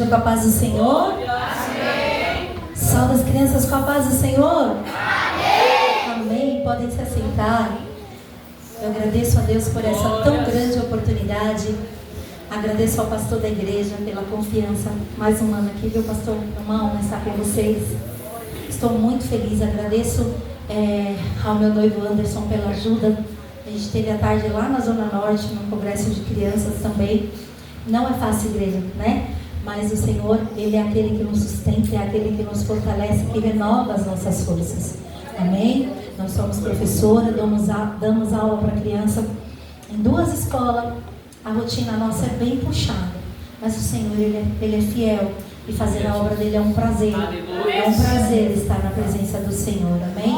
Com a paz do Senhor? Amém. Salve as crianças com a paz do Senhor? Amém. Amém. Podem se assentar. Eu agradeço a Deus por essa tão grande oportunidade. Agradeço ao pastor da igreja pela confiança. Mais um ano aqui, viu, pastor? Uma honra estar com vocês. Estou muito feliz. Agradeço ao meu noivo Anderson pela ajuda. A gente teve a tarde lá na Zona Norte, no congresso de crianças também. Não é fácil, igreja, né? Mas o Senhor, Ele é aquele que nos sustenta, é aquele que nos fortalece, que renova as nossas forças. Amém? Nós somos professora, damos aula para criança em 2 escolas. A rotina nossa é bem puxada, mas o Senhor, Ele é fiel. E fazer a obra dele é um prazer. É um prazer estar na presença do Senhor. Amém?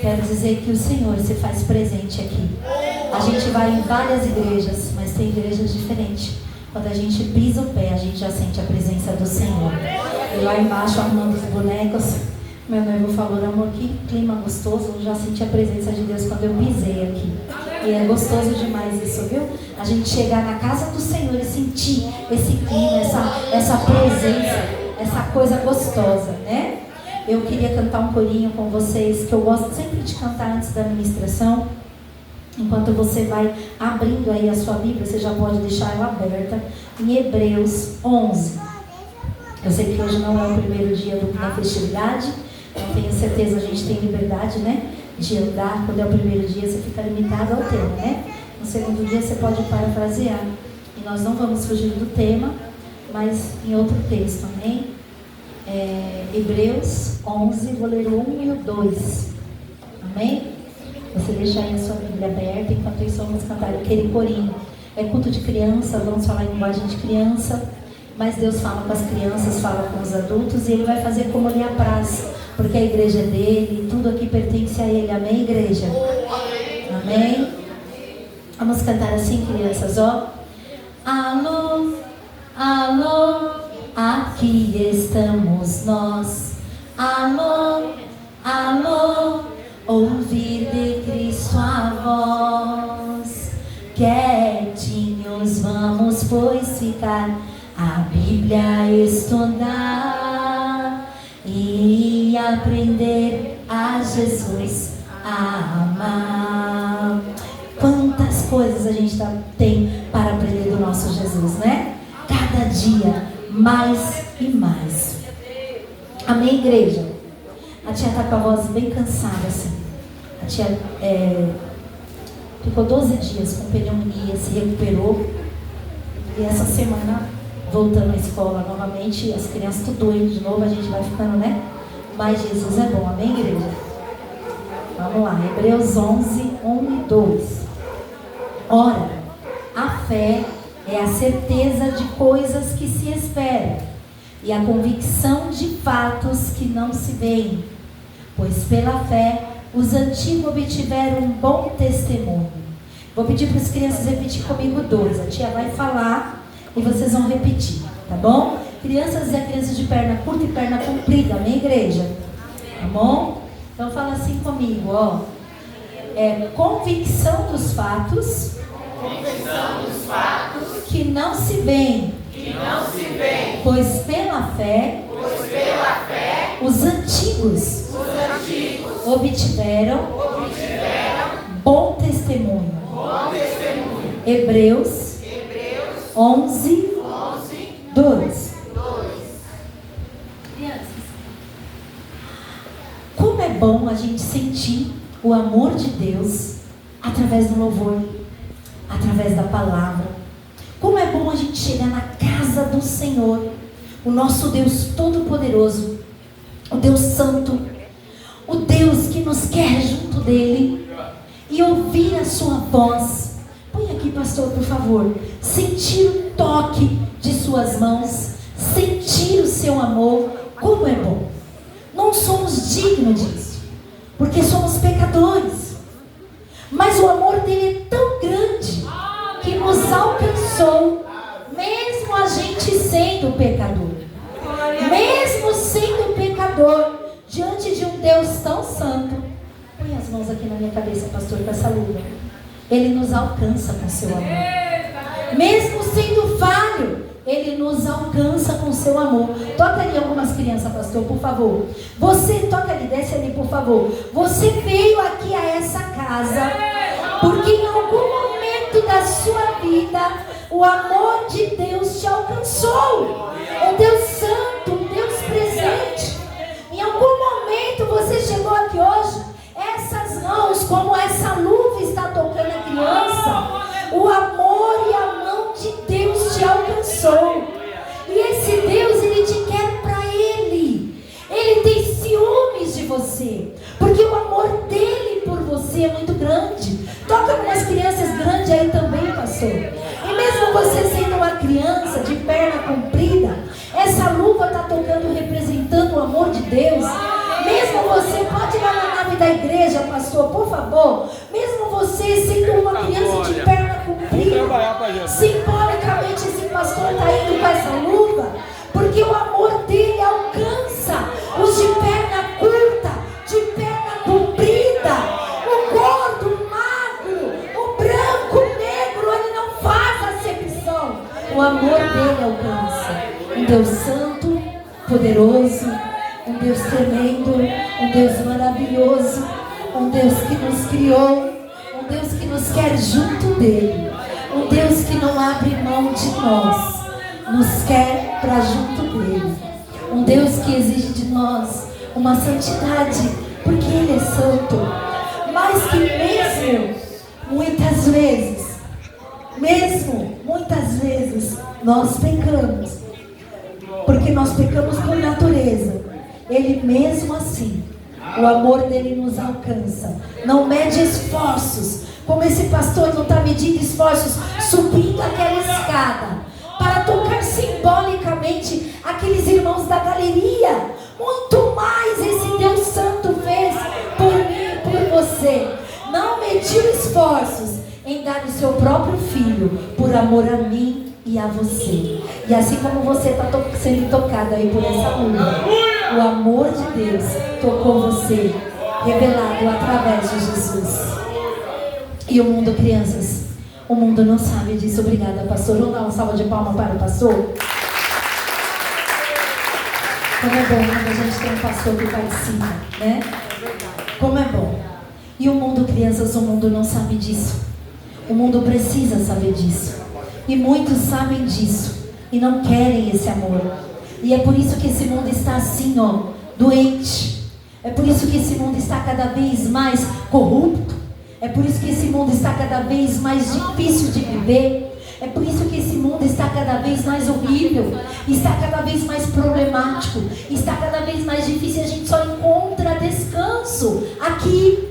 Quero dizer que o Senhor se faz presente aqui. A gente vai em várias igrejas, mas tem igrejas diferentes. Quando a gente pisa o pé, a gente já sente a presença do Senhor. E lá embaixo, arrumando os bonecos, meu noivo falou: amor, que clima gostoso. Eu já senti a presença de Deus quando eu pisei aqui. E é gostoso demais isso, viu? A gente chegar na casa do Senhor e sentir esse clima, essa presença, essa coisa gostosa, né? Eu queria cantar um corinho com vocês, que eu gosto sempre de cantar antes da ministração. Enquanto você vai abrindo aí a sua Bíblia, você já pode deixar ela aberta, em Hebreus 11. Eu sei que hoje não é o primeiro dia da festividade, então tenho certeza a gente tem liberdade, né, de andar. Quando é o primeiro dia, você fica limitado ao tema, né? No segundo dia, você pode parafrasear. E nós não vamos fugir do tema, mas em outro texto, amém? Hebreus 11, vou ler o 1 e o 2. Amém? Você deixa aí a sua Bíblia aberta, enquanto isso vamos cantar aquele corinho. É culto de criança, vamos falar em linguagem de criança, mas Deus fala com as crianças, fala com os adultos, e Ele vai fazer como lhe apraz, porque a igreja é dele, tudo aqui pertence a Ele. Amém, igreja? Amém? Vamos cantar assim, crianças, ó. Alô, alô, aqui estamos nós. Alô, alô, ouvir de Cristo a voz. Quietinhos vamos, pois, ficar, a Bíblia estudar e aprender a Jesus a amar. Quantas coisas a gente tem para aprender do nosso Jesus, né? Cada dia mais e mais. Amém, igreja? A tia está com a voz bem cansada, assim. A tia ficou 12 dias com pneumonia, se recuperou. E essa semana, voltando à escola novamente, as crianças tudo doendo de novo, a gente vai ficando, né? Mas Jesus é bom, amém, igreja? Vamos lá, Hebreus 11, 1 e 2. Ora, a fé é a certeza de coisas que se esperam e a convicção de fatos que não se veem. Pois pela fé os antigos obtiveram um bom testemunho. Vou pedir para as crianças repetir comigo 2. A tia vai falar e vocês vão repetir, tá bom? Crianças e crianças de perna curta e perna comprida, amém, igreja? Tá bom? Então fala assim comigo, ó. Convicção dos fatos. Convicção dos fatos Que não se veem. que não se veem. Pois pela fé os antigos obtiveram bom testemunho. Hebreus 11, 2. Crianças, como é bom a gente sentir o amor de Deus através do louvor, através da palavra. Como é bom a gente chegar na casa do Senhor, o nosso Deus Todo-Poderoso, o Deus Santo, o Deus que nos quer junto dele, e ouvir a sua voz. Põe aqui, pastor, por favor. Sentir o toque de suas mãos, sentir o seu amor. Como é bom. Não somos dignos disso, porque somos pecadores, mas o amor dele é tão grande que nos alcançou, mesmo a gente sendo pecador. Mesmo sendo pecador, diante de um Deus tão santo. Põe as mãos aqui na minha cabeça, pastor, com essa luva. Ele nos alcança com seu amor. Mesmo sendo falho, Ele nos alcança com seu amor. Toca ali algumas crianças, pastor, por favor. Você, toca ali, desce ali, por favor. Você veio aqui a essa casa porque em algum momento da sua vida o amor de Deus te alcançou. Um Deus santo, um Deus presente. Em algum momento você chegou aqui hoje, essas mãos, como essa luva está tocando a criança, o amor e a mão de Deus te alcançou. E esse Deus, Ele te quer para Ele. Ele tem ciúmes de você, porque o amor dele por você é muito grande. Toca com as crianças grandes aí também, pastor. E mesmo você sendo uma criança de perna comprida, essa luva está tocando, representando o amor de Deus. Mesmo você, pode ir lá na nave da igreja, pastor, por favor. Mesmo você sendo uma criança de perna comprida, simbolicamente esse pastor está indo com essa luva, porque o amor dele alcança os de perna curta, de perna comprida, o gordo, o magro, o branco, o negro. Ele não faz acepção. O amor dele alcança. Um Deus santo, poderoso, um Deus tremendo, um Deus maravilhoso, um Deus que nos criou, um Deus que nos quer junto dele, um Deus que não abre mão de nós, nos quer para junto dele, um Deus que exige de nós uma santidade, porque ele é santo, mas que mesmo muitas vezes nós pecamos, porque nós pecamos por natureza. Ele mesmo assim, o amor dele nos alcança. Não mede esforços, como esse pastor não está medindo esforços, subindo aquela escada, para tocar simbolicamente aqueles irmãos da galeria. Muito mais esse Deus Santo fez por mim e por você. Não mediu esforços em dar o seu próprio filho, por amor a mim e a você. E assim como você está sendo tocado aí por essa luva, o amor de Deus tocou você, revelado através de Jesus. E o mundo, crianças, o mundo não sabe disso. Obrigada, pastor. Vamos dar uma salva de palmas para o pastor? Como é bom quando a gente tem um pastor que participa, né? Como é bom. E o mundo, crianças, o mundo não sabe disso. O mundo precisa saber disso. E muitos sabem disso e não querem esse amor. E é por isso que esse mundo está assim, ó, doente. É por isso que esse mundo está cada vez mais corrupto. É por isso que esse mundo está cada vez mais difícil de viver. É por isso que esse mundo está cada vez mais horrível. Está cada vez mais problemático. Está cada vez mais difícil. A gente só encontra descanso aqui.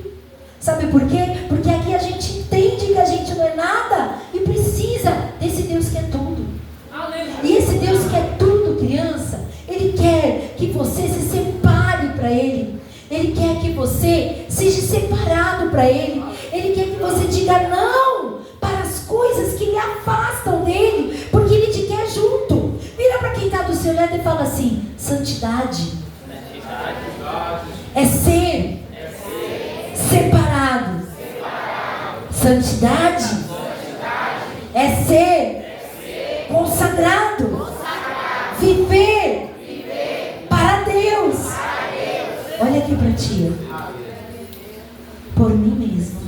Sabe por quê? Porque aqui a gente entende que a gente não é nada e precisa desse Deus que é tudo. E esse Deus que é tudo, criança, Ele quer que você se separe para Ele. Ele quer que você seja separado para Ele. Ele quer que você diga não para as coisas que lhe afastam dEle, porque Ele te quer junto. Vira para quem está do seu lado e fala assim: santidade é ser separado. Santidade é ser consagrado. Viver para Deus. Olha aqui para ti. Por mim mesmo,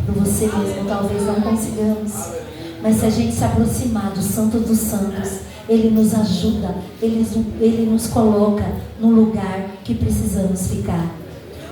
por você mesmo, talvez não consigamos. Mas se a gente se aproximar do Santo dos Santos, Ele nos ajuda, Ele nos coloca no lugar que precisamos ficar.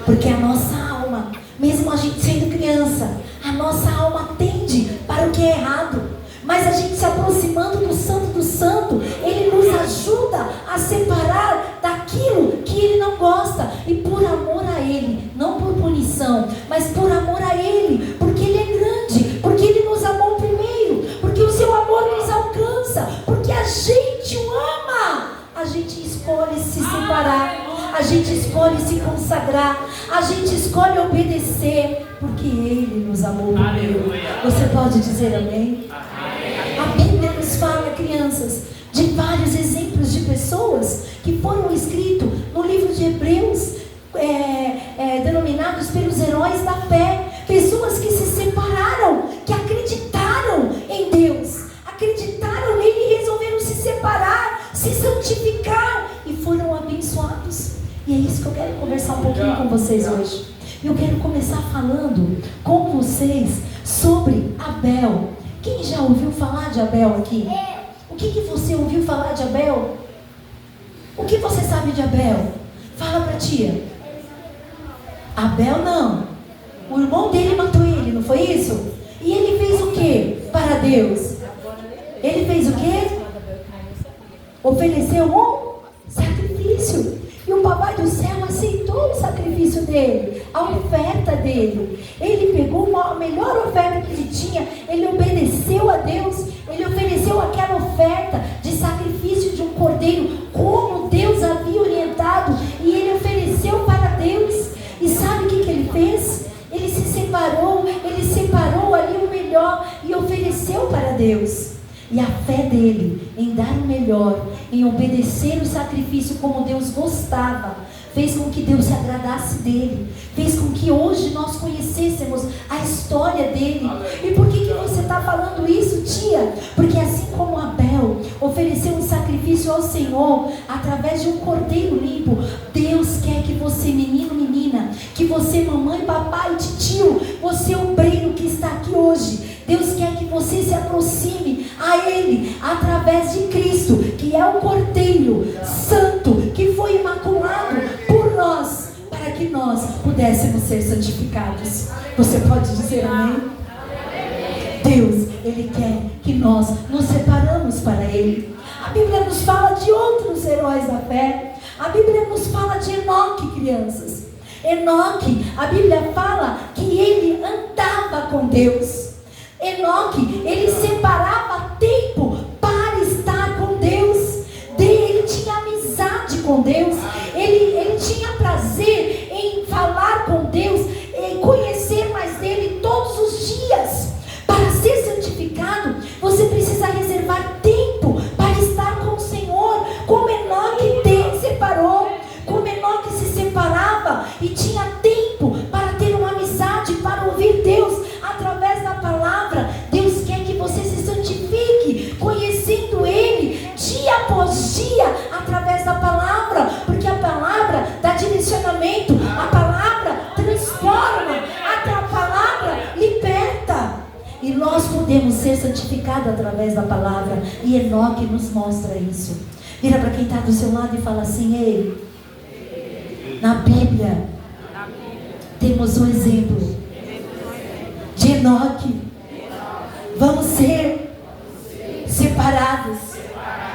Porque a nossa alma, mesmo a gente sendo criança, a nossa alma tende para o que é errado. Mas a gente se aproximando do Santo do Santo, Ele nos ajuda a separar daquilo que Ele não gosta. E por amor a Ele, não por punição, mas por amor a Ele, porque Ele é grande, porque Ele nos amou primeiro, porque o seu amor nos alcança, porque a gente o ama. A gente escolhe se separar, a gente escolhe se consagrar, a gente escolhe obedecer, porque Ele nos amou primeiro. Você pode dizer amém? A Bíblia nos fala, crianças, de vários exemplos de pessoas que foram escritos no livro de Hebreus, denominados pelos heróis da fé. Pessoas que se separaram, que acreditaram em Deus, acreditaram nele e resolveram se separar. cá e foram abençoados. E é isso que eu quero conversar um pouquinho com vocês hoje. Eu quero começar falando com vocês sobre Abel. Quem já ouviu falar de Abel aqui? O que você ouviu falar de Abel? O que você sabe de Abel? Fala pra tia. Abel não. O irmão dele matou ele, não foi isso? E ele fez o que para Deus? Ele fez o que? Ofereceu um sacrifício. E o papai do céu aceitou o sacrifício dele, a oferta dele. Ele pegou a melhor oferta que ele tinha, ele obedeceu a Deus, ele ofereceu aquela oferta de sacrifício de um cordeiro, como Deus havia orientado, e ele ofereceu para Deus. E sabe o que ele fez? Ele separou ali o melhor e ofereceu para Deus. E a fé dele em dar o melhor, em obedecer o sacrifício como Deus gostava, fez com que Deus se agradasse dele, fez com que hoje nós conhecêssemos a história dele. E por que você está falando isso, tia? Porque assim como Abel ofereceu um sacrifício ao Senhor através de um cordeiro limpo, Deus quer que você, menino, menina, que você, mamãe, papai, titio, você obreiro que está aqui hoje, Deus quer que você se aproxime a Ele através de Cristo, que é o Cordeiro Santo, que foi imaculado por nós, para que nós pudéssemos ser santificados. Você pode dizer amém? Deus, Ele quer que nós nos separamos para Ele. A Bíblia nos fala de outros heróis da fé. A Bíblia nos fala de Enoque, crianças. Enoque, a Bíblia fala que ele andava com Deus. Enoque, ele separava tempo para estar com Deus. Ele tinha amizade com Deus. Ele tinha prazer em falar com Deus, em conhecer mais dele todos os dias. Para ser santificado, você precisa reservar tempo para estar com o Senhor, como Enoque separou, como Enoque se separava e tinha tempo para ter uma amizade, para ouvir Deus através da palavra. Deus quer que você se santifique, conhecendo Ele dia após dia, através da palavra, porque a palavra dá direcionamento, a palavra transforma, a palavra liberta, e nós podemos ser santificados através da palavra, e Enoque nos mostra isso. Vira para quem está do seu lado e fala assim: ei, na Bíblia temos um exemplo de Enoque. Vamos ser separados,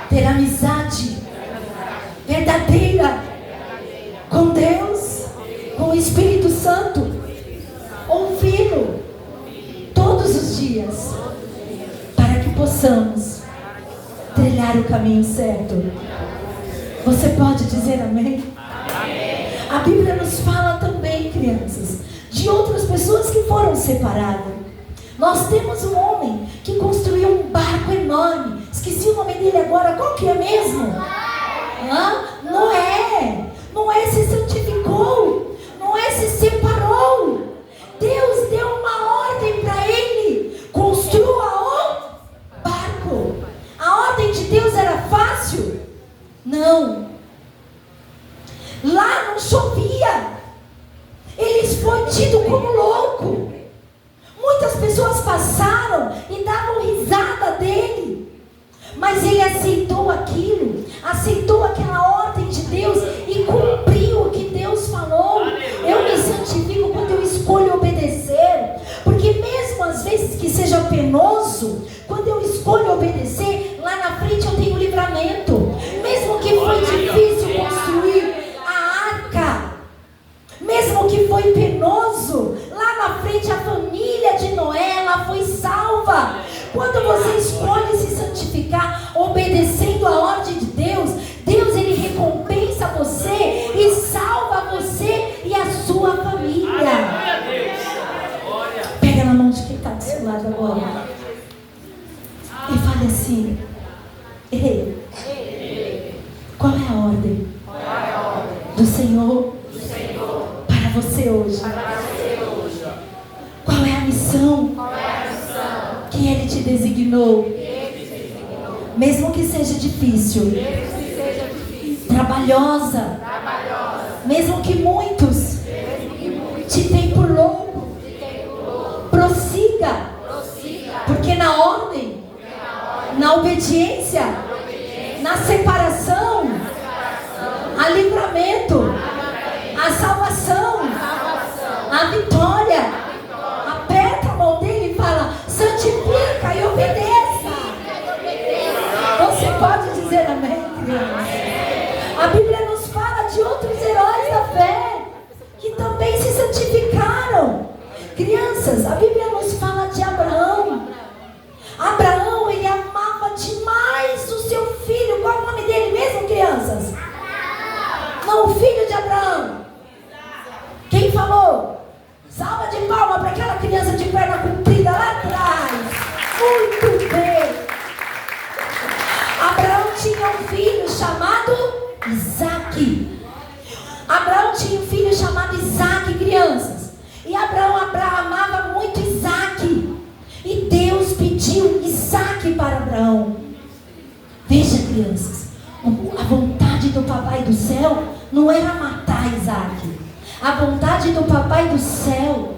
ter amizade verdadeira com Deus, com o Espírito Santo, ouvi-lo todos os dias, para que possamos trilhar o caminho certo. Você pode dizer amém? A Bíblia nos fala também, crianças, de outras pessoas que foram separadas. Nós temos um homem que construiu um barco enorme. Esqueci o nome dele agora. Qual que é mesmo? Noé. Noé se santificou. Noé se separou. Deus deu uma ordem para ele: construa um barco. A ordem de Deus era fácil? Não. Lá não chovia. Ele foi tido como louco. Muitas pessoas passaram e davam risada dele, mas ele aceitou aquilo, aceitou aquela ordem de Deus e cumpriu o que Deus falou. Eu me santifico quando eu escolho obedecer, porque mesmo às vezes que seja penoso, quando eu escolho obedecer, lá na frente eu tenho livramento. Mesmo que foi difícil construir a arca, mesmo que foi penoso, lá na frente a família de Noé, ela foi salva. Quando você escolhe se santificar, obedecendo a ordem de Deus, Deus ele recompensa você e salva você e a sua família. Pega na mão de quem está do seu lado agora e fale assim: ei, qual é a ordem do Senhor para você hoje? Qual é a missão que Ele te designou? Mesmo que seja difícil, trabalhosa. Mesmo que muitos te tenham por louco, prossiga, porque na ordem, na obediência, na separação, há livramento, a salvação, a vitória. Aperta a mão dele e fala: santifica e obedeça. Você pode dizer amém, criança? A Bíblia nos fala de outros heróis da fé que também se santificaram. Crianças, a Bíblia nos fala de Abraão. Abraão, ele amava demais o seu filho. Qual é o nome dele mesmo, crianças? Não, o filho de Abraão. Quem falou? Salva de palma para aquela criança de perna comprida lá atrás. Muito bem. Abraão tinha um filho chamado Isaque. Abraão tinha um filho chamado Isaque, crianças. E Abraão amava muito Isaque. E Deus pediu Isaque para Abraão. Veja, crianças, a vontade do papai do céu não era matar Isaque. A vontade do papai do céu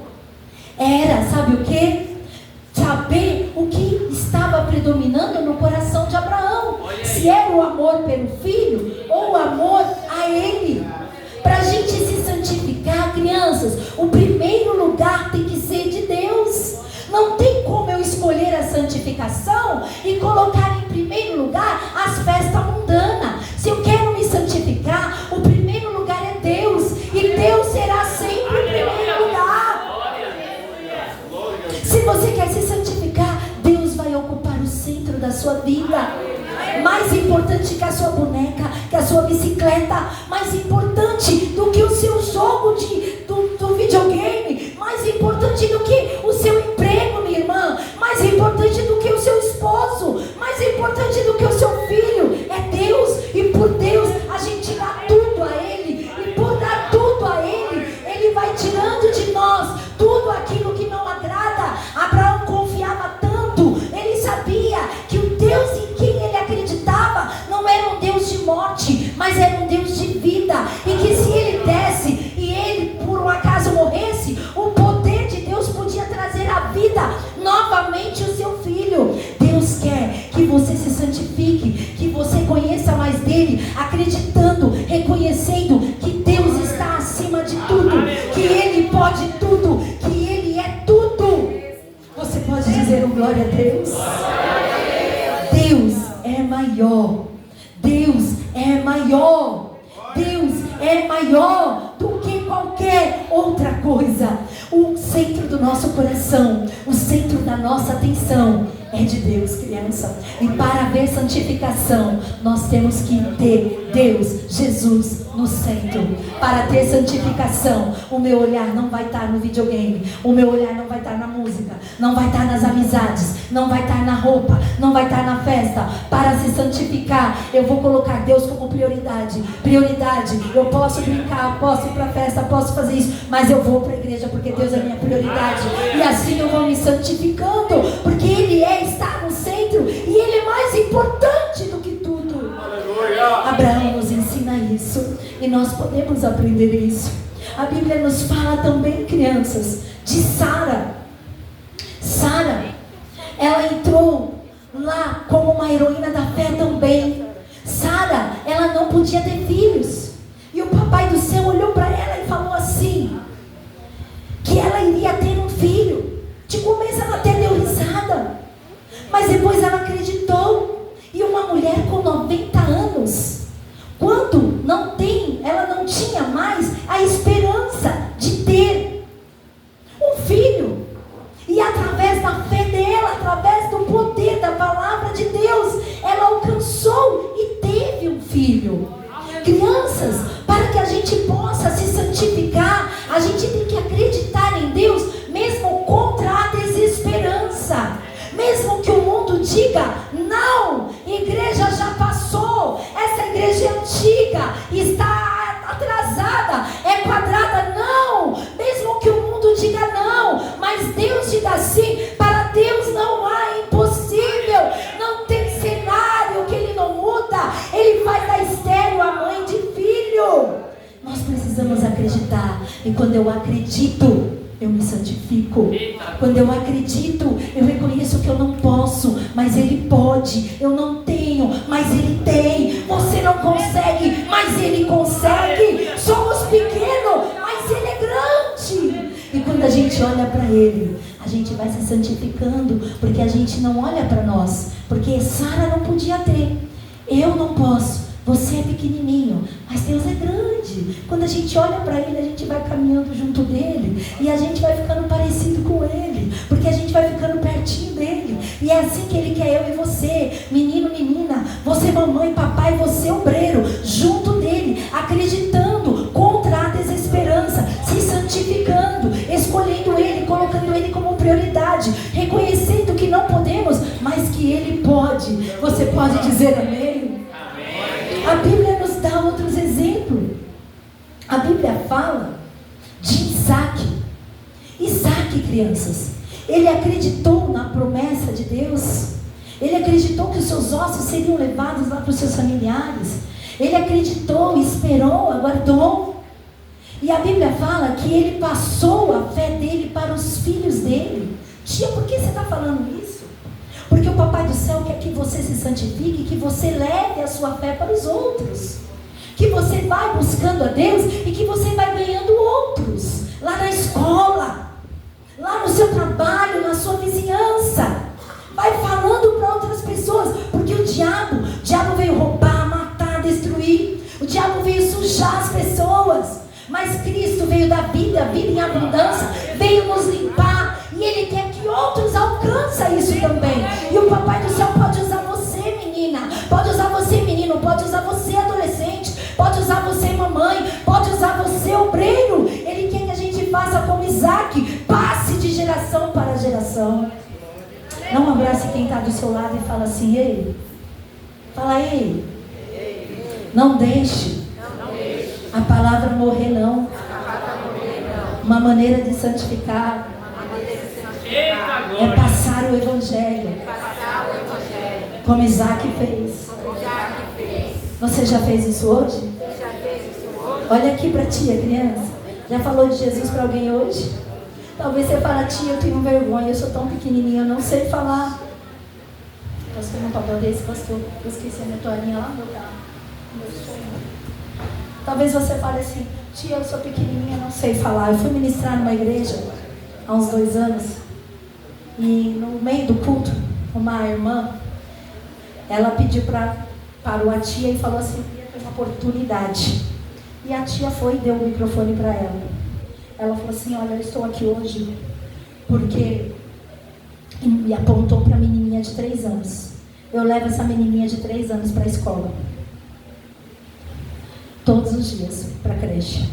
era, sabe o que? Saber o que estava predominando no coração de Abraão. Se era o amor pelo filho ou o amor a ele. Para a gente se santificar, crianças, o primeiro lugar tem que ser de Deus. Não tem como eu escolher a santificação e colocar em primeiro lugar as festas mundanas. Se eu quero me santificar, o primeiro lugar é Deus. E Deus será sempre o primeiro lugar. Se você quer se santificar, Deus vai ocupar o centro da sua vida. Mais importante que a sua boneca, que a sua bicicleta, mais importante do que o seu jogo do videogame, mais importante do que o seu emprego, minha irmã, mais importante do que o seu esposo, mais importante do que o seu filho, é Deus. E por Deus a gente dá tudo a Ele, e por dar tudo a Ele, Ele vai tirando de nós tudo aquilo que não agrada. Abraão confiava tanto, ele sabia que o Deus em quem ele acreditava não era um Deus de morte, mas era um Deus de vida, e que se ele desse e ele por um acaso morresse, o poder de Deus podia trazer à vida novamente o seu filho. Deus quer que você se santifique, que você conheça mais dele, acreditando, reconhecendo que Deus está acima de tudo, que ele pode tudo, que ele é tudo. Você pode dizer um glória a Deus? Deus é maior. Deus é maior. Deus é maior do que qualquer outra coisa. O centro do nosso coração, o centro da nossa atenção é de Deus, criança. E para haver santificação, nós temos que ter Deus, Jesus, no centro. Para ter santificação, o meu olhar não vai estar no videogame, o meu olhar não vai estar na música, não vai estar nas amizades, não vai estar na roupa, não vai estar na festa. Para se santificar, eu vou colocar Deus como prioridade. Prioridade, eu posso brincar, posso ir para a festa, posso fazer isso, mas eu vou para a igreja porque Deus é minha prioridade. E assim eu vou me santificando, porque Ele está no centro e Ele é mais importante do que tudo. Abraão nos ensina isso e nós podemos aprender isso. A Bíblia nos fala também, crianças, de Sara. Sara, ela entrou lá como uma heroína da fé também. Sara, ela não podia ter filhos, e o papai do céu olhou para ela e falou assim, que ela iria ter um filho. De começo ela até deu risada, mas depois ela acreditou. E uma mulher com 90 anos, quando ela não tinha mais a esperança de ter um filho. E através da fé dela, através do poder da palavra de Deus, ela alcançou e teve um filho. Crianças, para que a gente possa se santificar, a gente tem que acreditar em Deus, mesmo contra a desesperança. Mesmo que o mundo diga, não, igreja já passou, essa igreja é antiga, está atrasada, é quadrada, não. Mesmo que o mundo diga não, mas Deus diga sim. Para Deus não há impossível, não tem cenário que Ele não muda. Ele faz da estéril a mãe de acreditar. E quando eu acredito, eu me santifico. Quando eu acredito, eu reconheço que eu não posso, mas Ele pode. Eu não tenho, mas Ele tem. Você não consegue, mas Ele consegue. Somos pequenos, mas Ele é grande. E quando a gente olha para Ele, a gente vai se santificando, porque a gente não olha para nós. Porque Sara não podia ter. Eu não posso. Você é pequenininho, mas Deus é grande. Quando a gente olha para Ele, a gente vai caminhando junto dEle. E a gente vai ficando parecido com Ele. Porque a gente vai ficando pertinho dEle. E é assim que Ele quer eu e você. Menino, menina. Você mamãe, papai, você obreiro. Junto dEle. Acreditando contra a desesperança. Se santificando. Escolhendo Ele. Colocando Ele como prioridade. Reconhecendo que não podemos, mas que Ele pode. Você pode dizer amém? A Bíblia nos dá outros exemplos. A Bíblia fala de Isaac. Isaac, crianças, ele acreditou na promessa de Deus. Ele acreditou que os seus ossos seriam levados lá para os seus familiares. Ele acreditou, esperou, aguardou. E a Bíblia fala que ele passou a fé dele para os filhos dele. Tia, por que você está falando isso? Porque o Papai do Céu quer que você se santifique, que você leve a sua fé para os outros. Que você vai buscando a Deus e que você vai ganhando outros. Lá na escola, lá no seu trabalho, na sua vizinhança. Vai falando para outras pessoas. Porque o diabo veio roubar, matar, destruir. O diabo veio sujar as pessoas. Mas Cristo veio dar vida, vida em abundância. Veio nos limpar. E Ele quer que outros alcancem isso também. E o Papai do Céu pode usar você, menina. Pode usar você, menino. Pode usar você, adolescente. Pode usar você, mamãe. Pode usar você, obreiro. Ele quer que a gente faça como Isaac. Passe de geração para geração. Não abrace quem está do seu lado e fala assim: ei. Fala: ei. Não deixe a palavra morrer, não. Uma maneira de santificar é passar o Evangelho, como Isaac fez. Você já fez isso hoje? Olha aqui para a tia, criança. Já falou de Jesus para alguém hoje? Talvez você fale: tia, eu tenho vergonha, eu sou tão pequenininha, eu não sei falar. Pastor, um papel desse, pastor, eu esqueci a minha toalhinha lá no meu carro. Talvez você fale assim: tia, eu sou pequenininha, não sei falar. Eu fui ministrar numa igreja há uns 2 anos. E no meio do culto, uma irmã, ela pediu parou a tia e falou assim: ia ter uma oportunidade. E a tia foi e deu o microfone para ela. Ela falou assim: olha, eu estou aqui hoje porque... E me apontou para a menininha de 3 anos. Eu levo essa menininha de 3 anos para a escola. Todos os dias, para a creche.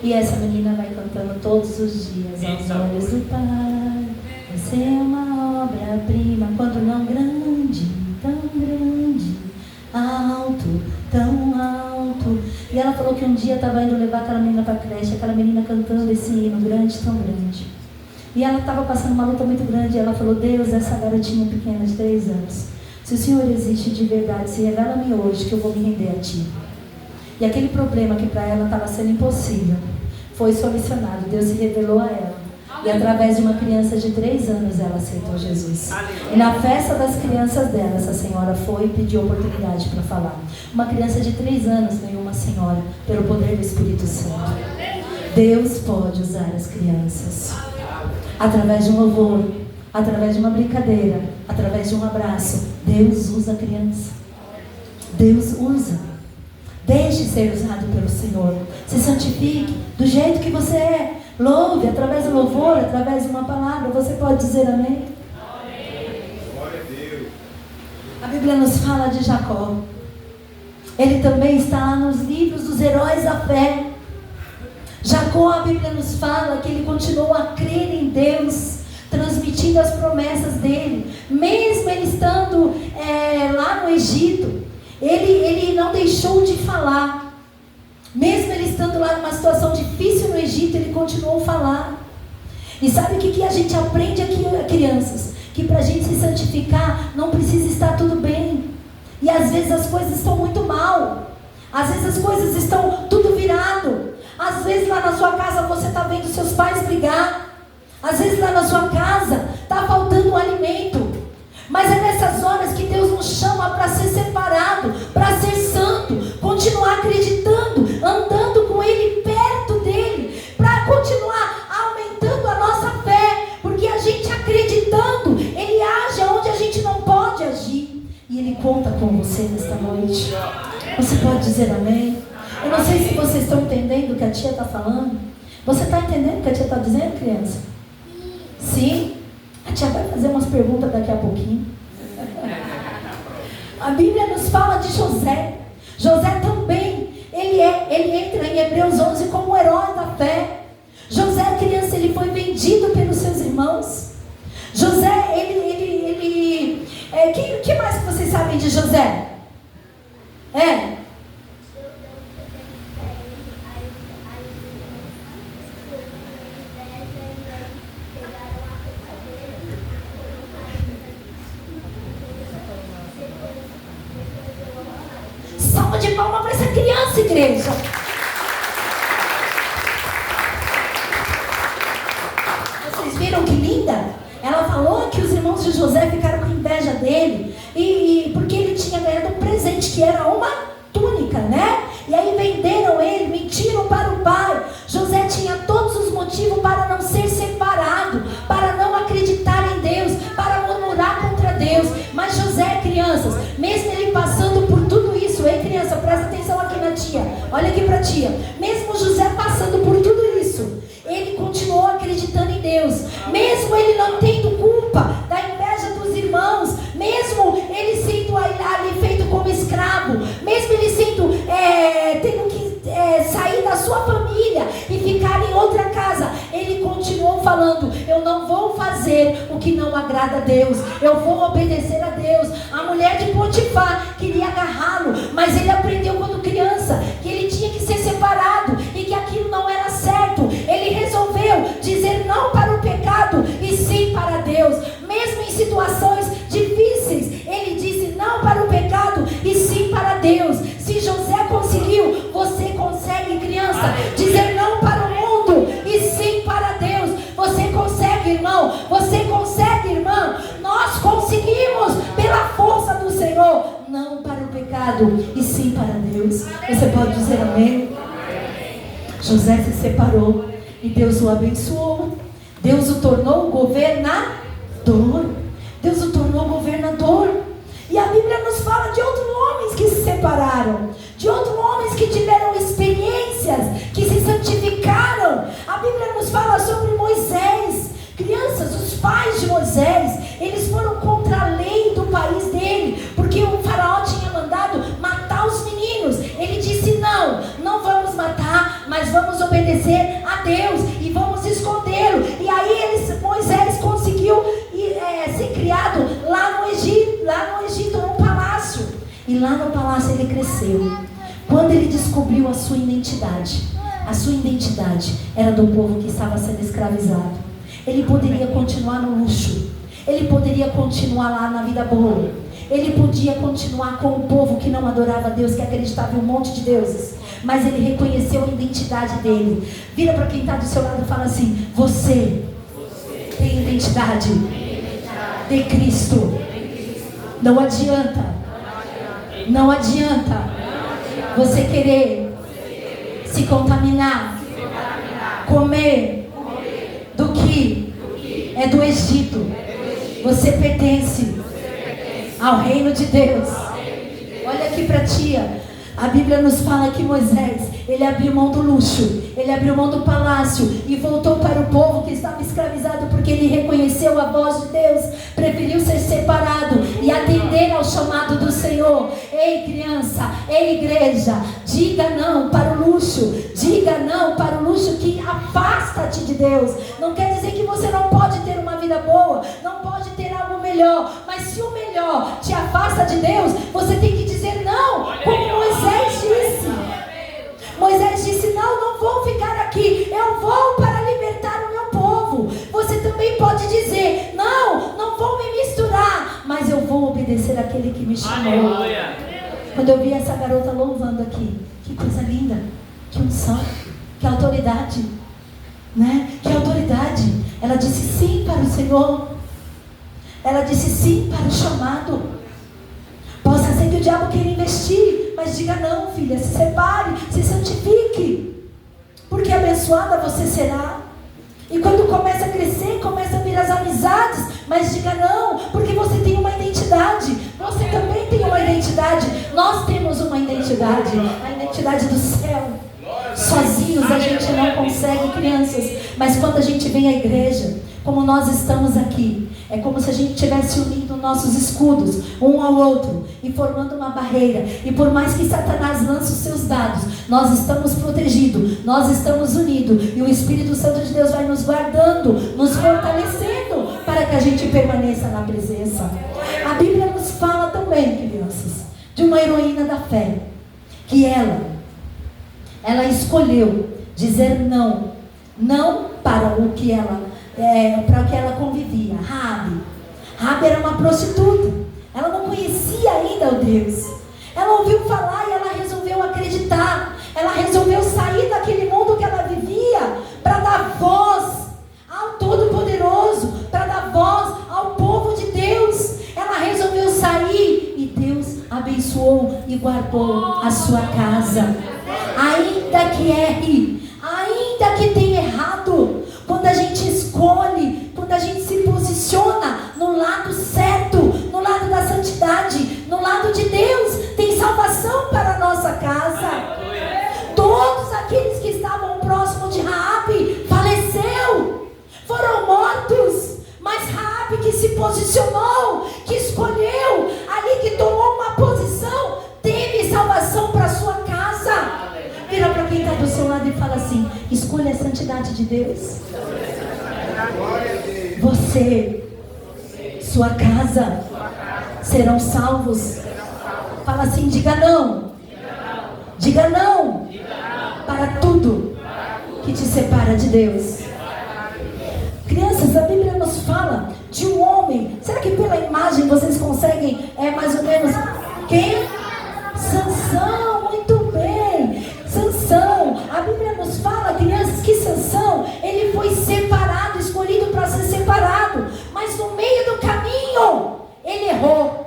E essa menina vai cantando todos os dias: aos olhos do Pai, você é uma obra-prima. Quando não grande, tão grande, alto, tão alto. E ela falou que um dia estava indo levar aquela menina para a creche, aquela menina cantando esse hino grande, tão grande. E ela estava passando uma luta muito grande. E ela falou: Deus, essa garotinha pequena de 3 anos, se o Senhor existe de verdade, se revela-me hoje que eu vou me render a Ti. E aquele problema que para ela estava sendo impossível foi solucionado. Deus se revelou a ela. E através de uma criança de 3 anos ela aceitou Jesus. E na festa das crianças dela, essa senhora foi e pediu oportunidade para falar. Uma criança de 3 anos ganhou uma senhora pelo poder do Espírito Santo. Deus pode usar as crianças. Através de um louvor, através de uma brincadeira, através de um abraço. Deus usa a criança. Deus usa. Deixe ser usado pelo Senhor. Se santifique do jeito que você é. Louve através do louvor, através de uma palavra. Você pode dizer amém? Glória a Deus. A Bíblia nos fala de Jacó. Ele também está lá nos livros dos heróis da fé. Jacó, a Bíblia nos fala que ele continuou a crer em Deus, transmitindo as promessas dele. Mesmo ele estando lá no Egito, ele não deixou de falar. Mesmo ele estando lá numa situação difícil no Egito, ele continuou a falar. E sabe o que a gente aprende aqui, crianças? Que para a gente se santificar, não precisa estar tudo bem. E às vezes as coisas estão muito mal. Às vezes as coisas estão tudo virado. Às Às vezes lá na sua casa você está vendo seus pais brigar. Às vezes lá na sua casa está faltando um alimento. Mas é nessas horas que Deus nos chama para ser separado, para ser santo, continuar acreditando, andando com Ele, perto dEle, para continuar aumentando a nossa fé, porque a gente acreditando, Ele age onde a gente não pode agir, e Ele conta com você nesta noite. Você pode dizer amém? Eu não sei se vocês estão entendendo o que a tia está falando. Você está entendendo o que a tia está dizendo, criança? Sim? A tia vai fazer umas perguntas daqui a pouquinho. A Bíblia nos fala de José. José também, ele entra em Hebreus 11 como herói da fé. José, criança, ele foi vendido pelos seus irmãos. José, que mais que vocês sabem de José? Salva de palmas para essa criança, igreja. Vocês viram que linda? Ela falou que os irmãos de José ficaram com inveja dele, e porque ele tinha ganhado um presente que era uma túnica, né? E aí venderam ele, mentiram para o pai. José tinha todos os motivos para não ser separado, para não acreditar em Deus, para murmurar contra Deus. Mas José, crianças, mesmo ele passando por tudo isso, ei criança, presta atenção aqui na tia, olha aqui para a tia. Mesmo José passando por tudo isso, ele continuou acreditando em Deus, mesmo ele não tendo culpa da inveja dos irmãos, mesmo ele sendo ali feito como escravo, mesmo ele sendo tendo que sair da sua família e ficar em outra casa, ele continuou falando: eu não vou fazer o que não agrada a Deus, eu vou obedecer a Deus. A mulher de Potifar queria agarrá-lo, mas ele aprendeu quando criança que ele tinha que ser separado e que aquilo não era certo. Ele resolveu dizer não para o pecado e sim para Deus. Mesmo em situações difíceis, ele disse não para o pecado e sim para Deus. Se José conseguiu, você consegue, criança, dizer não para o mundo e sim para Deus. Você consegue, irmão, você consegue, irmã. Nós conseguimos pela força do Senhor, não para o pecado e sim para Deus. Você pode dizer amém? José se separou e Deus o abençoou. Deus o tornou governador. Deus o tornou governador. E a Bíblia nos fala de outros homens que se separaram, de outros homens que tiveram experiências, que se santificaram. A Bíblia nos fala sobre Moisés. Crianças, os pais de Moisés, eles foram contra a lei do país dele, porque o faraó tinha mandado matar os meninos. Ele disse: não vamos matar, mas vamos obedecer a Deus e vamos escondê-lo. E aí Moisés conseguiu ser criado lá no Egito, num palácio. E lá no palácio ele cresceu. Quando ele descobriu a sua identidade era do povo que estava sendo escravizado. Ele poderia continuar no luxo, ele poderia continuar lá na vida boa, ele podia continuar com o povo que não adorava a Deus, que acreditava em um monte de deuses, mas ele reconheceu a identidade dele. Vira para quem está do seu lado e fala assim: você tem identidade de Cristo. Não adianta você querer se contaminar, comer do que é do Egito. Você pertence ao reino de Deus. Olha aqui para a tia. A Bíblia nos fala que Moisés, ele abriu mão do luxo, ele abriu mão do palácio e voltou para o povo que estava escravizado, porque ele reconheceu a voz de Deus, preferiu ser separado e atender ao chamado do Senhor. Ei criança, ei igreja, diga não para o luxo, diga não para o luxo que afasta-te de Deus. Não quer dizer que você não pode ter uma vida boa, não pode ter algo melhor, mas se o melhor te afasta de Deus, você tem que dizer não, como Moisés disse. Moisés disse: não vou ficar aqui, eu vou para libertar o meu povo. Você também pode dizer: não vou me misturar, mas eu vou obedecer àquele que me chamou. Aleluia. Quando eu vi essa garota louvando aqui, que coisa linda, que unção, que autoridade, né? Que autoridade? Ela disse sim para o Senhor. Ela disse sim para o chamado. Possa ser que o diabo queira investir, mas diga não, filha, se separe, se santifique, porque abençoada você será. E quando começa a crescer, começa a vir as amizades, mas diga não, porque você tem uma identidade. Você também tem uma identidade. Nós temos uma identidade, a identidade do céu. Sozinhos a gente não consegue, crianças, mas quando a gente vem à igreja, como nós estamos aqui, é como se a gente tivesse unindo nossos escudos um ao outro e formando uma barreira. E por mais que Satanás lance os seus dados, nós estamos protegidos, nós estamos unidos, e o Espírito Santo de Deus vai nos guardando, nos fortalecendo para que a gente permaneça na presença. A Bíblia nos fala também, crianças, de uma heroína da fé, que ela escolheu dizer não para o que para o que ela convivia. Raabe era uma prostituta. Ela não conhecia ainda o Deus. Ela ouviu falar e ela resolveu acreditar. Ela resolveu sair daquele mundo que ela vivia para dar voz ao Todo-Poderoso, para dar voz ao povo de Deus. Ela resolveu sair e Deus abençoou e guardou a sua casa. Ainda que erre, ainda que tenha errado, quando a gente escolhe, quando a gente se posiciona no lado certo, no lado da santidade, no lado de Deus, tem salvação para a nossa casa. Todos aqueles que estavam próximos de Raabe faleceu, foram mortos, mas Raabe que se posicionou, que escolheu, ali que tomou uma posição, teve salvação para a sua casa. Vira para quem está do seu lado e fala assim: escolha a santidade de Deus. Você, sua casa serão salvos. Fala assim: diga não. Diga não para tudo que te separa de Deus. Crianças, a Bíblia nos fala de um homem. Será que pela imagem vocês conseguem mais ou menos quem? Sansão, muito bem. Sansão, a Bíblia nos fala, crianças, que Sansão, ele foi separado, escolhido para ser separado, mas no meio do caminho, ele errou.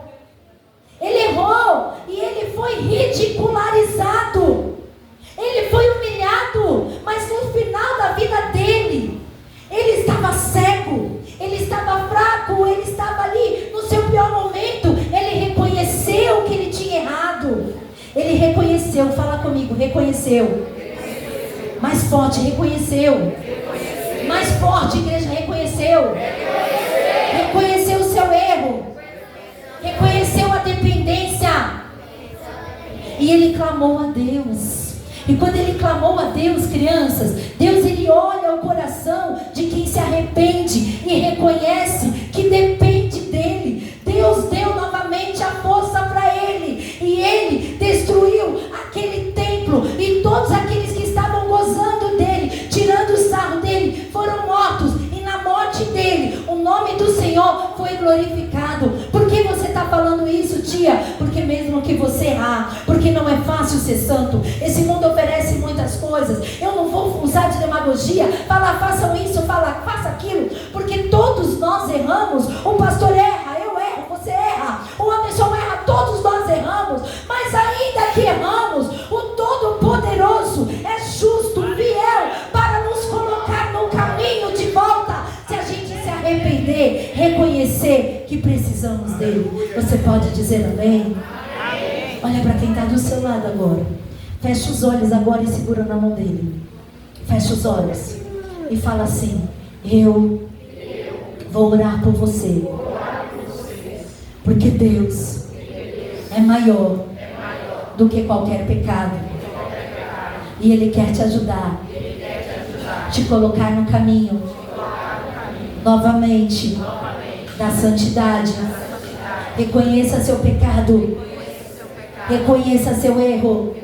Ele errou e ele foi ridicularizado. Ele foi humilhado, mas no final da vida dele, ele estava cego, ele estava fraco, ele estava ali no seu pior momento. Ele reconheceu que ele tinha errado. Ele reconheceu, fala comigo, reconheceu. Mais forte, reconheceu. Mais forte, igreja, reconheceu. Reconheceu o seu erro. Reconheceu a dependência. E ele clamou a Deus. E quando ele clamou a Deus, crianças, Deus, ele olha o coração de quem se arrepende e reconhece que depende dele. Deus deu novamente a força para ele, e ele destruiu aquele templo, e todos aqueles que estavam gozando dele, tirando o sarro dele, foram mortos, e na morte dele, o nome do Senhor foi glorificado. Por que você está falando isso, tia? Porque mesmo que você errar, porque não é fácil ser santo, esse mundo oferece muitas coisas. Eu não vou usar de demagogia, falar façam isso, falar faça aquilo, porque todos nós erramos. O pastor erra, eu erro, você erra, o Anderson erra, todos nós erramos, mas ainda que erramos, o Todo-Poderoso é justo, fiel, para nos colocar no caminho de volta, se a gente se arrepender, reconhecer que precisamos dele. Você pode dizer amém? Olha para quem está do seu lado agora. Fecha os olhos agora e segura na mão dele. Fecha os olhos e fala assim: eu vou orar por você, porque Deus é maior do que qualquer pecado, e Ele quer te ajudar, te colocar no caminho novamente da santidade. Reconheça seu pecado, reconheça seu erro,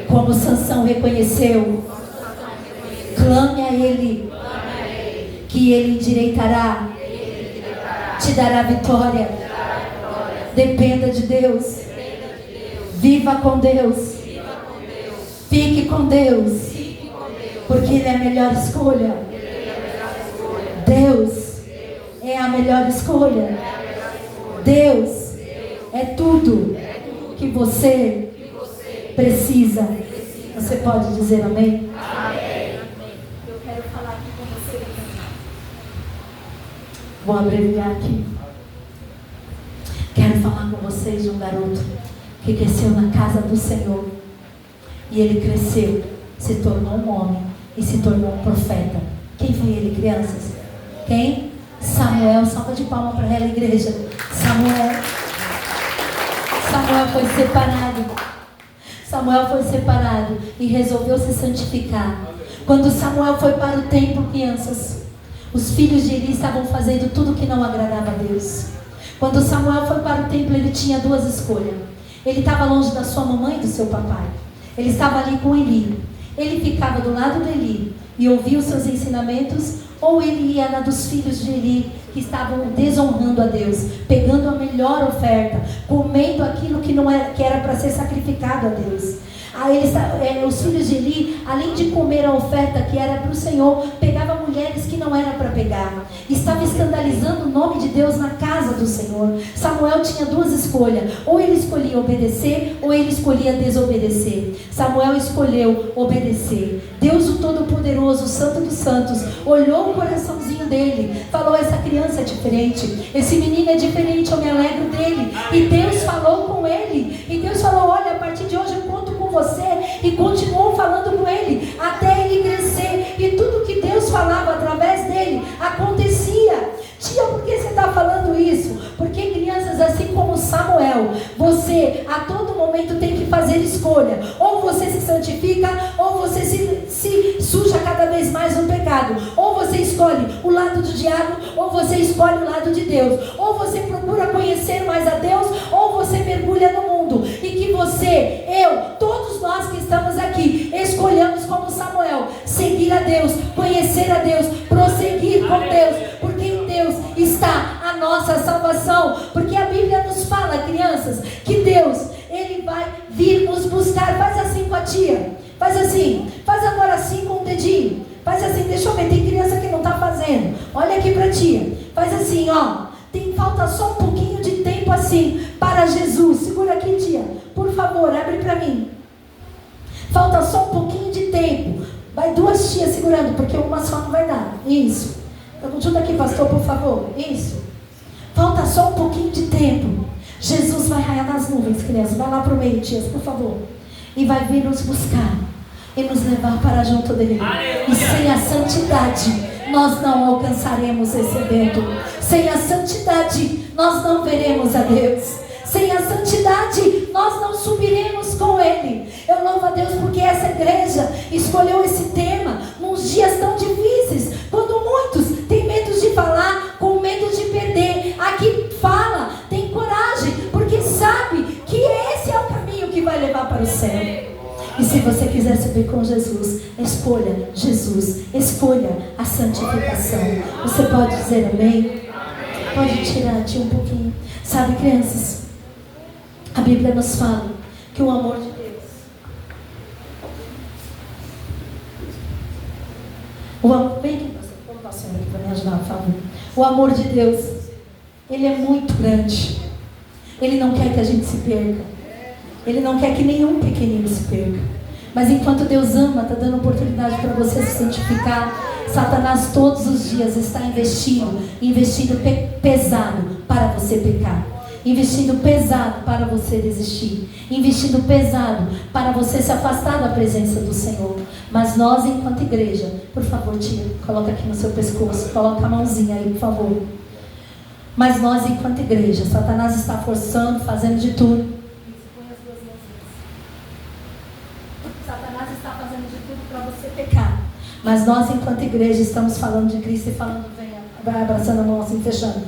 como Sansão reconheceu. Clame a Ele, que Ele endireitará, te dará vitória. Dependa de Deus, viva com Deus, fique com Deus, Porque Ele é a melhor escolha. Deus é a melhor escolha. Deus é tudo que você precisa. Você pode dizer amém? Amém. Eu quero falar aqui com você. Vou abreviar aqui. Quero falar com vocês de um garoto que cresceu na casa do Senhor. E ele cresceu, se tornou um homem e se tornou um profeta. Quem foi ele, crianças? Quem? Samuel. Salva de palma para ela, igreja. Samuel foi separado. Samuel foi separado e resolveu se santificar. Quando Samuel foi para o templo, crianças, os filhos de Eli estavam fazendo tudo que não agradava a Deus. Quando Samuel foi para o templo, ele tinha duas escolhas. Ele estava longe da sua mamãe e do seu papai. Ele estava ali com Eli. Ele ficava do lado de Eli e ouvia os seus ensinamentos, ou ele ia na dos filhos de Eli, que estavam desonrando a Deus, pegando a melhor oferta, comendo aquilo que era para ser sacrificado a Deus. Os filhos de Eli, além de comer a oferta que era para o Senhor, pegavam mulheres que não era para pegar. Estava escandalizando o nome de Deus na casa do Senhor. Samuel tinha duas escolhas: ou ele escolhia obedecer, ou ele escolhia desobedecer. Samuel escolheu obedecer. Deus, o Todo-Poderoso, o Santo dos Santos, olhou o coraçãozinho dele, falou: essa criança é diferente, esse menino é diferente, eu me alegro dele. E Deus falou com ele, e Deus falou: olha, a partir de hoje eu conto com você. E continuou falando com ele até ele crescer, e tudo que Deus falava através dele acontecia. Tia, por que você está falando isso? Porque, crianças, assim como Samuel, você a todo momento tem que fazer escolha. Ou você se santifica, ou você se suja cada vez mais no pecado. Ou você escolhe o lado do diabo, ou você escolhe o lado de Deus. Ou você procura conhecer mais a Deus, ou você mergulha no mundo. E que você, todos nós que estamos aqui, escolhamos como Samuel, seguir a Deus, conhecer a Deus, prosseguir com Deus, porque em Deus está a nossa salvação. Porque a Bíblia nos fala, crianças, que Deus, Ele vai vir nos buscar. Faz assim com a tia, faz assim, faz agora assim com o dedinho, faz assim, deixa eu ver, tem criança que não está fazendo, olha aqui para a tia, faz assim, ó, falta só um pouquinho de tempo assim, para Jesus. Segura aqui, tia, por favor, abre para mim. Falta só um pouquinho de tempo. Vai duas tias segurando, porque uma só não vai dar. Isso. Ajuda aqui, pastor, por favor. Isso. Falta só um pouquinho de tempo. Jesus vai raiar nas nuvens, crianças. Vai lá para o meio, tias, por favor. E vai vir nos buscar e nos levar para junto dele. Aleluia. E sem a santidade nós não alcançaremos esse evento. Sem a santidade nós não veremos a Deus. Sem a santidade nós não subiremos com Ele. Eu louvo a Deus porque essa igreja escolheu esse tema nos dias tão difíceis, quando muitos têm medo de falar, com medo de perder. Aqui fala, tem coragem, porque sabe que esse é o caminho que vai levar para o céu. E se você quiser subir com Jesus, escolha Jesus, escolha a santificação. Você pode dizer amém? Pode tirar de um pouquinho. Sabe, crianças, a Bíblia nos fala que o amor de Deus, vem aqui, pastor, para me ajudar, por favor. O amor de Deus, Ele é muito grande. Ele não quer que a gente se perca. Ele não quer que nenhum pequenino se perca. Mas enquanto Deus ama, está dando oportunidade para você se santificar, Satanás todos os dias está investindo pesado para você pecar, investindo pesado para você desistir, investindo pesado para você se afastar da presença do Senhor. Mas nós, enquanto igreja, por favor, tia, coloca aqui no seu pescoço, coloca a mãozinha aí, por favor. Mas nós, enquanto igreja, Satanás está forçando, fazendo de tudo. Satanás está fazendo de tudo para você pecar. Mas nós, enquanto igreja, estamos falando de Cristo e falando: venha, vai abraçando a mão assim, fechando.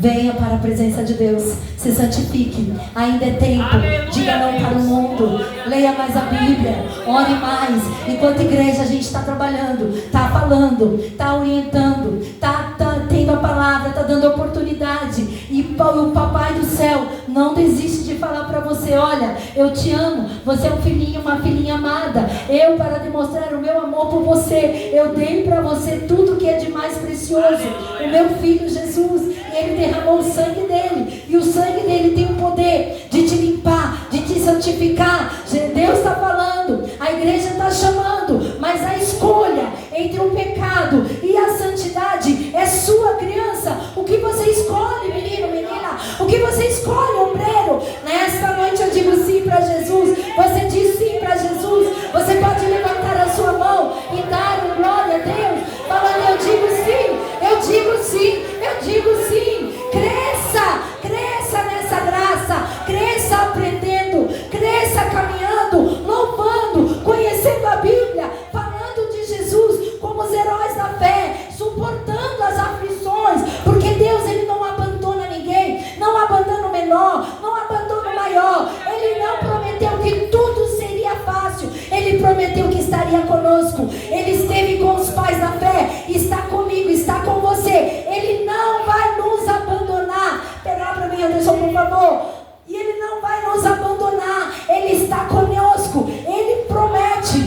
Venha para a presença de Deus. Se santifique. Ainda é tempo. Aleluia. Diga não para o mundo. Leia mais a Bíblia. Ore mais. Enquanto igreja, a gente está trabalhando, está falando, está orientando, está tendo a palavra, está dando oportunidade. E o Papai do Céu não desiste de falar para você: olha, eu te amo. Você é um filhinho, uma filhinha amada. nada. Eu, para demonstrar o meu amor por você, eu dei para você tudo que é de mais precioso. O meu filho Jesus, ele derramou o sangue dele. E o sangue dele tem o poder de te limpar, de te santificar. Deus está falando, a igreja está chamando, mas a escolha entre o pecado e a santidade é sua, criança. O que você escolhe, menino, menina? O que você escolhe, obreiro? Nesta noite eu digo sim para Jesus. Você diz sim para Jesus. Você pode levantar a sua mão e dar um glória a Deus, falando: eu digo sim, eu digo sim, eu digo sim. Cresça, cresça nessa graça, cresça aprendendo, cresça caminhando, louvando, conhecendo a Bíblia, falando de Jesus como os heróis da fé, suportando as aflições, porque Deus, ele não abandona ninguém, não abandona o menor, não abandona o maior. Ele não prometeu que tudo seria fácil, ele prometeu que estaria conosco. Ele esteve com os pais da fé, está comigo, está com você. Ele não vai nos abandonar. Pega para mim, Anderson, por favor. E ele não vai nos abandonar, ele está conosco. Ele promete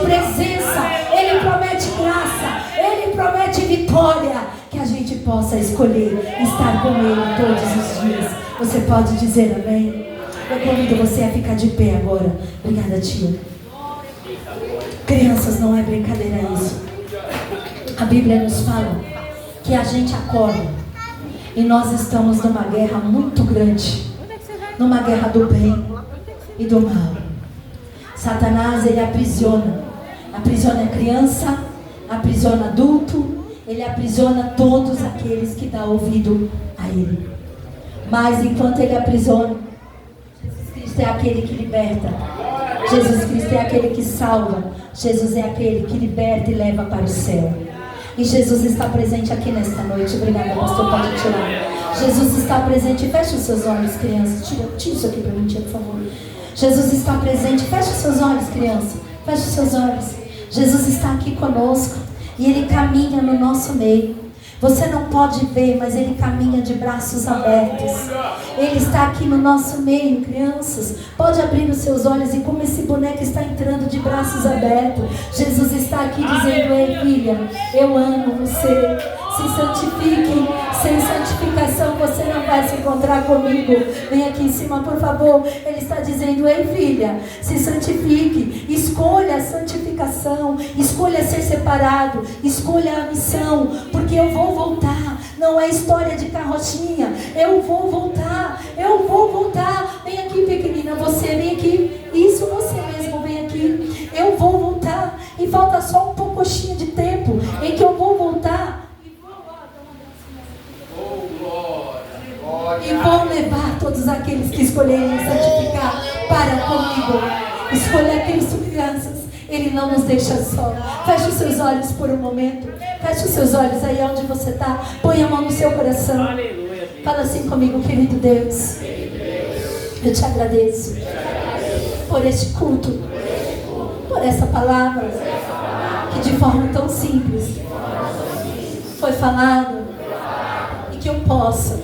presença, ele promete graça, ele promete vitória, que a gente possa escolher estar com ele todos os dias. Você pode dizer amém? Eu convido você a ficar de pé agora. Obrigada, tia. Crianças, não é brincadeira isso. A Bíblia nos fala que a gente acorda e nós estamos numa guerra muito grande, numa guerra do bem e do mal. Satanás, ele aprisiona a criança, aprisiona adulto, ele aprisiona todos aqueles que dão ouvido a ele. Mas enquanto ele aprisiona, Jesus Cristo é aquele que liberta, Jesus Cristo é aquele que salva, Jesus é aquele que liberta e leva para o céu. E Jesus está presente aqui nesta noite. Obrigada, pastor, pode tirar. Jesus está presente. Feche os seus olhos, crianças. Tira isso aqui para mim, tia, por favor. Jesus está presente. Feche os seus olhos, criança. Feche os seus olhos. Jesus está aqui conosco e ele caminha no nosso meio. Você não pode ver, mas ele caminha de braços abertos. Ele está aqui no nosso meio, crianças. Pode abrir os seus olhos e como esse boneco está entrando de braços abertos. Jesus está aqui dizendo: ei, filha, eu amo você. Se santifique. Sem santificação você não vai se encontrar comigo. Vem aqui em cima, por favor. Ele está dizendo: ei, filha, se santifique. Escolha a santificação. Escolha ser separado. Escolha a missão. Porque eu vou voltar. Não é história de carrochinha. Eu vou voltar. Eu vou voltar. Vem aqui, pequenina. Você, vem aqui. Isso, você mesmo, vem aqui. Eu vou voltar. E falta só um pouquinho de tempo em que eu vou voltar. E vou levar todos aqueles que escolherem santificar para comigo. Escolha aqueles crianças. Ele não nos deixa só. Feche os seus olhos por um momento. Feche os seus olhos aí onde você está. Põe a mão no seu coração. Fala assim comigo: querido Deus, eu te agradeço por este culto, por essa palavra que de forma tão simples foi falada. E que eu possa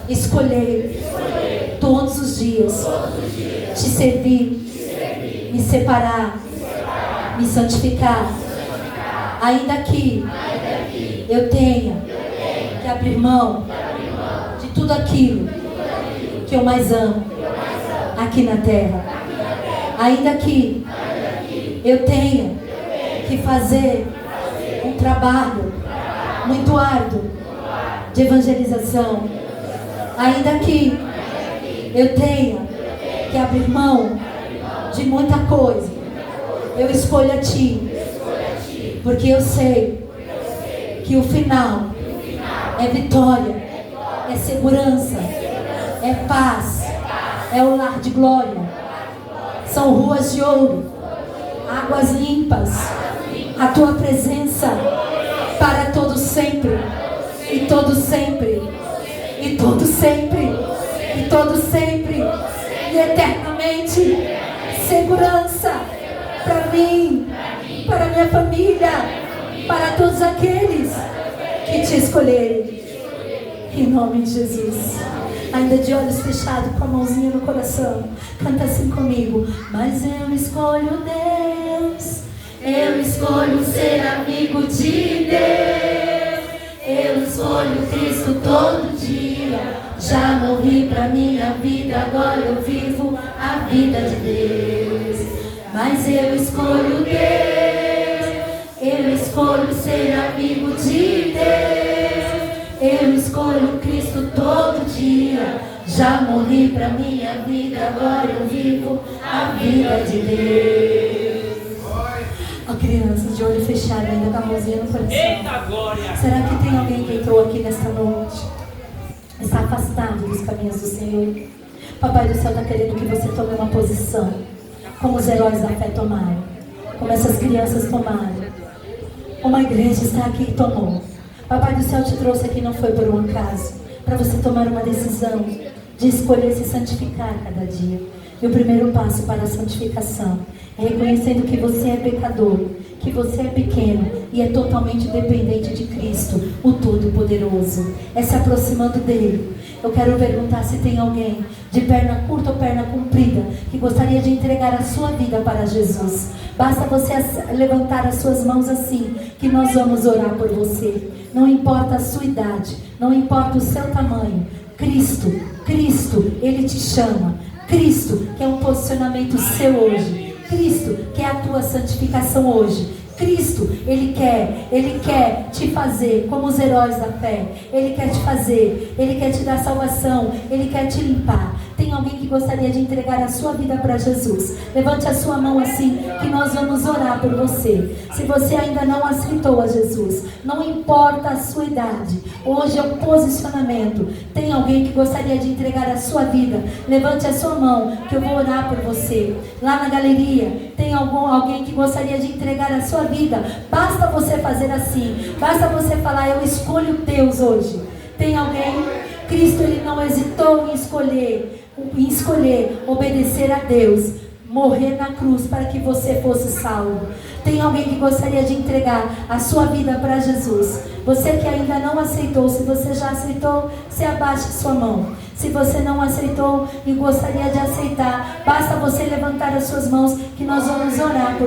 escolher todos os dias te servir, me separar, me santificar, ainda que eu tenha que abrir mão de tudo aquilo que eu mais amo aqui na terra, ainda que eu tenha que fazer um trabalho muito árduo de evangelização, ainda que eu tenha que abrir mão de muita coisa, eu escolho a Ti, porque eu sei que o final é vitória, é segurança, é paz, é o lar de glória, são ruas de ouro, águas limpas, a Tua presença para todo sempre, e todo sempre, e todo sempre, e todo sempre, e eternamente. Segurança para mim, para minha família, para todos aqueles que Te escolherem. Em nome de Jesus. Ainda de olhos fechados, com a mãozinha no coração. Canta assim comigo. Mas eu escolho Deus. Eu escolho ser amigo de Deus. Eu escolho Cristo todo dia. Já morri pra minha vida, agora eu vivo a vida de Deus. Mas eu escolho Deus. Eu escolho ser amigo de Deus. Eu escolho Cristo todo dia. Já morri pra minha vida, agora eu vivo a vida de Deus. Ó, crianças de olho fechado ainda com a mãozinha no coração. Eita glória! Será que tem alguém que entrou aqui nesta noite? Está afastado dos caminhos do Senhor? Papai do céu está querendo que você tome uma posição, como os heróis da fé tomaram, como essas crianças tomaram. Uma igreja está aqui e tomou. Papai do céu te trouxe aqui, não foi por um acaso, para você tomar uma decisão de escolher se santificar cada dia. E o primeiro passo para a santificação é reconhecendo que você é pecador, que você é pequeno e é totalmente dependente de Cristo, o Todo-Poderoso. É se aproximando dele. Eu quero perguntar se tem alguém de perna curta ou perna comprida que gostaria de entregar a sua vida para Jesus. Basta você levantar as suas mãos assim, que nós vamos orar por você. Não importa a sua idade, não importa o seu tamanho. Cristo, Ele te chama. Cristo quer um posicionamento seu hoje. Cristo quer a tua santificação hoje. Cristo, Ele quer te fazer como os heróis da fé. Ele quer te fazer, Ele quer te dar salvação, Ele quer te limpar. Tem alguém que gostaria de entregar a sua vida para Jesus? Levante a sua mão assim, que nós vamos orar por você. Se você ainda não aceitou a Jesus, não importa a sua idade, hoje é um posicionamento. Tem alguém que gostaria de entregar a sua vida? Levante a sua mão, que eu vou orar por você. Lá na galeria, tem alguém que gostaria de entregar a sua vida? Basta você fazer assim, basta você falar: eu escolho Deus hoje. Tem alguém? Cristo, Ele não hesitou em escolher obedecer a Deus, morrer na cruz para que você fosse salvo. Tem alguém que gostaria de entregar a sua vida para Jesus? Você que ainda não aceitou, se você já aceitou, se abaixe sua mão. Se você não aceitou e gostaria de aceitar, basta você levantar as suas mãos, que nós vamos orar por